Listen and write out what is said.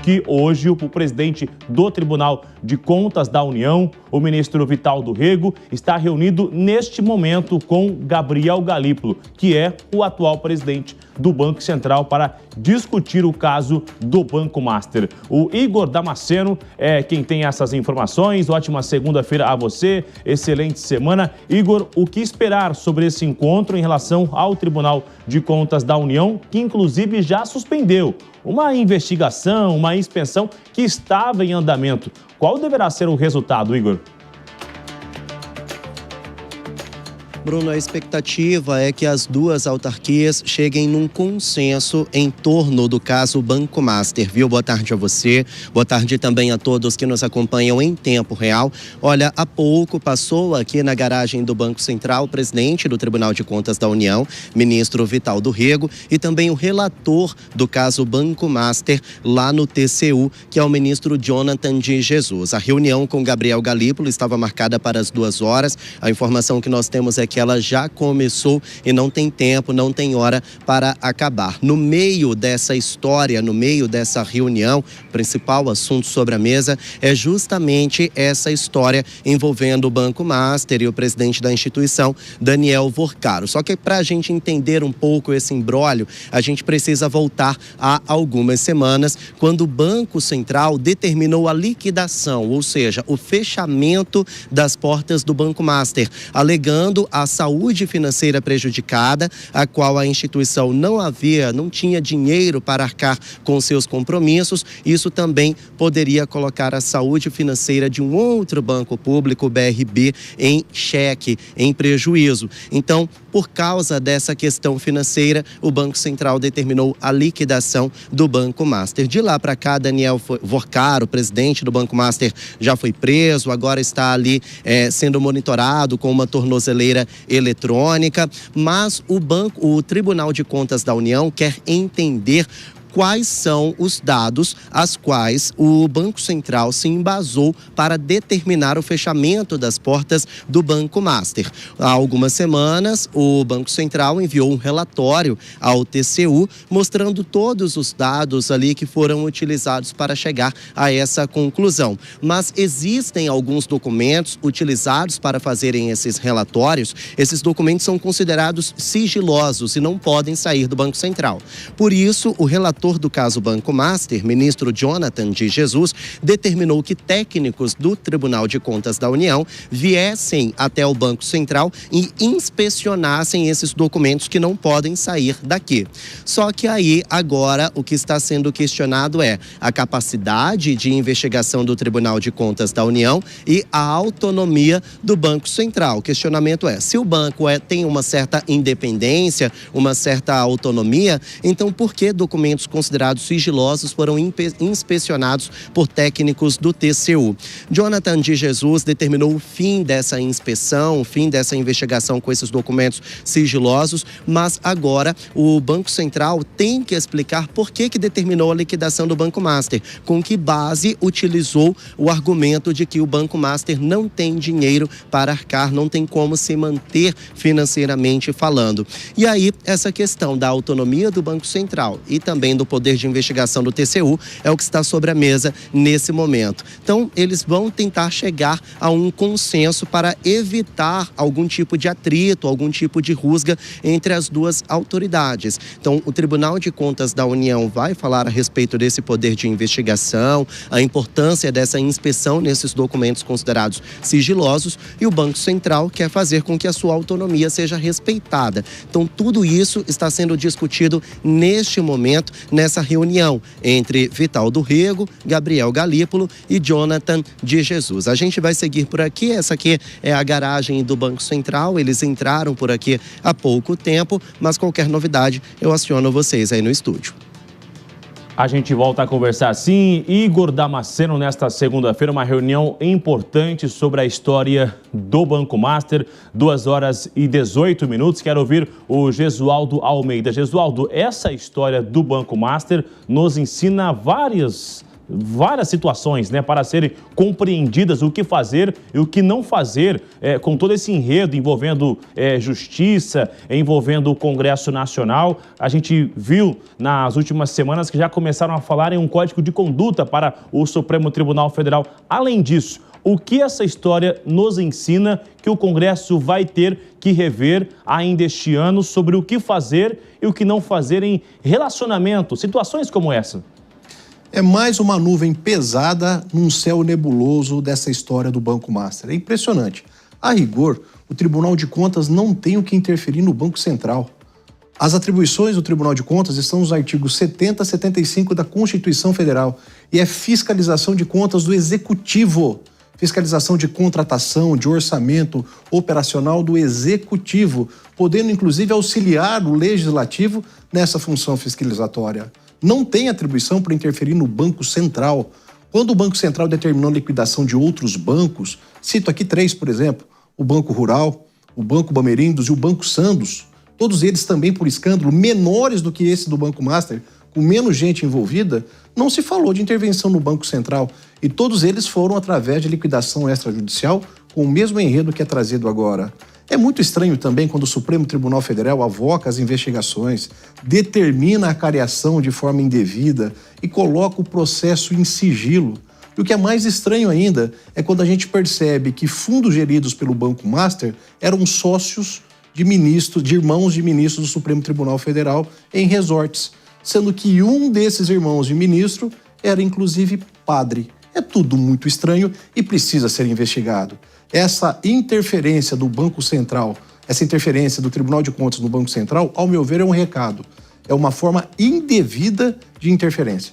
Que hoje o presidente do Tribunal de Contas da União, o ministro Vital do Rego, está reunido neste momento com Gabriel Galípolo, que é o atual presidente do Banco Central, para discutir o caso do Banco Master. O Igor Damasceno é quem tem essas informações. Ótima segunda-feira a você, excelente semana. Igor, o que esperar sobre esse encontro em relação ao Tribunal de Contas da União, que inclusive já suspendeu uma investigação, uma inspeção que estava em andamento? Qual deverá ser o resultado, Igor? Bruno, a expectativa é que as duas autarquias cheguem num consenso em torno do caso Banco Master, viu? Boa tarde a você, boa tarde também a todos que nos acompanham em tempo real. Olha, há pouco passou aqui na garagem do Banco Central o presidente do Tribunal de Contas da União, ministro Vital do Rego, e também o relator do caso Banco Master lá no TCU, que é o ministro Jonathan de Jesus. A reunião com Gabriel Galípolo estava marcada para as 2 horas. A informação que nós temos é que ela já começou e não tem tempo, não tem hora para acabar. No meio dessa história, no meio dessa reunião, o principal assunto sobre a mesa é justamente essa história envolvendo o Banco Master e o presidente da instituição, Daniel Vorcaro. Só que para a gente entender um pouco esse imbróglio, a gente precisa voltar a algumas semanas, quando o Banco Central determinou a liquidação, ou seja, o fechamento das portas do Banco Master, alegando a saúde financeira prejudicada, a qual a instituição não tinha dinheiro para arcar com seus compromissos. Isso também poderia colocar a saúde financeira de um outro banco público, o BRB, em xeque, em prejuízo. Então, por causa dessa questão financeira, o Banco Central determinou a liquidação do Banco Master. De lá para cá, Daniel Vorcaro, presidente do Banco Master, já foi preso, agora está ali sendo monitorado com uma tornozeleira eletrônica, mas o Tribunal de Contas da União quer entender quais são os dados às quais o Banco Central se embasou para determinar o fechamento das portas do Banco Master. Há algumas semanas, o Banco Central enviou um relatório ao TCU mostrando todos os dados ali que foram utilizados para chegar a essa conclusão. Mas existem alguns documentos utilizados para fazerem esses relatórios. Esses documentos são considerados sigilosos e não podem sair do Banco Central. Por isso, o relator do caso Banco Master, ministro Jonathan de Jesus, determinou que técnicos do Tribunal de Contas da União viessem até o Banco Central e inspecionassem esses documentos que não podem sair daqui. Só que aí, agora, o que está sendo questionado é a capacidade de investigação do Tribunal de Contas da União e a autonomia do Banco Central. O questionamento é, se o banco tem uma certa independência, uma certa autonomia, então por que documentos considerados sigilosos foram inspecionados por técnicos do TCU? Jonathan de Jesus determinou o fim dessa inspeção, o fim dessa investigação com esses documentos sigilosos, mas agora o Banco Central tem que explicar por que determinou a liquidação do Banco Master, com que base utilizou o argumento de que o Banco Master não tem dinheiro para arcar, não tem como se manter financeiramente falando. E aí, essa questão da autonomia do Banco Central e também do poder de investigação do TCU é o que está sobre a mesa nesse momento. Então, eles vão tentar chegar a um consenso para evitar algum tipo de atrito, algum tipo de rusga entre as duas autoridades. Então, o Tribunal de Contas da União vai falar a respeito desse poder de investigação, a importância dessa inspeção nesses documentos considerados sigilosos, e o Banco Central quer fazer com que a sua autonomia seja respeitada. Então, tudo isso está sendo discutido neste momento, nessa reunião entre Vital do Rego, Gabriel Galípolo e Jonathan de Jesus. A gente vai seguir por aqui. Essa aqui é a garagem do Banco Central. Eles entraram por aqui há pouco tempo, mas qualquer novidade eu aciono vocês aí no estúdio. A gente volta a conversar sim. Igor Damasceno, nesta segunda-feira, uma reunião importante sobre a história do Banco Master, 2h18. Quero ouvir o Gesualdo Almeida. Gesualdo, essa história do Banco Master nos ensina várias várias situações, né, para serem compreendidas o que fazer e o que não fazer com todo esse enredo envolvendo justiça, envolvendo o Congresso Nacional. A gente viu nas últimas semanas que já começaram a falar em um código de conduta para o Supremo Tribunal Federal. Além disso, o que essa história nos ensina que o Congresso vai ter que rever ainda este ano sobre o que fazer e o que não fazer em relacionamento, situações como essa? É mais uma nuvem pesada num céu nebuloso dessa história do Banco Master. É impressionante. A rigor, o Tribunal de Contas não tem o que interferir no Banco Central. As atribuições do Tribunal de Contas estão nos artigos 70 e 75 da Constituição Federal e é fiscalização de contas do Executivo. Fiscalização de contratação, de orçamento operacional do Executivo, podendo inclusive auxiliar o Legislativo nessa função fiscalizatória. Não tem atribuição para interferir no Banco Central. Quando o Banco Central determinou a liquidação de outros bancos, cito aqui 3, por exemplo, o Banco Rural, o Banco Bamerindos e o Banco Sandos, todos eles também por escândalo, menores do que esse do Banco Master, com menos gente envolvida, não se falou de intervenção no Banco Central. E todos eles foram através de liquidação extrajudicial, com o mesmo enredo que é trazido agora. É muito estranho também quando o Supremo Tribunal Federal avoca as investigações, determina a cariação de forma indevida e coloca o processo em sigilo. E o que é mais estranho ainda é quando a gente percebe que fundos geridos pelo Banco Master eram sócios de ministros, de irmãos de ministros do Supremo Tribunal Federal em resorts, sendo que um desses irmãos de ministro era inclusive padre. É tudo muito estranho e precisa ser investigado. Essa interferência do Banco Central, essa interferência do Tribunal de Contas no Banco Central, ao meu ver, é um recado. É uma forma indevida de interferência.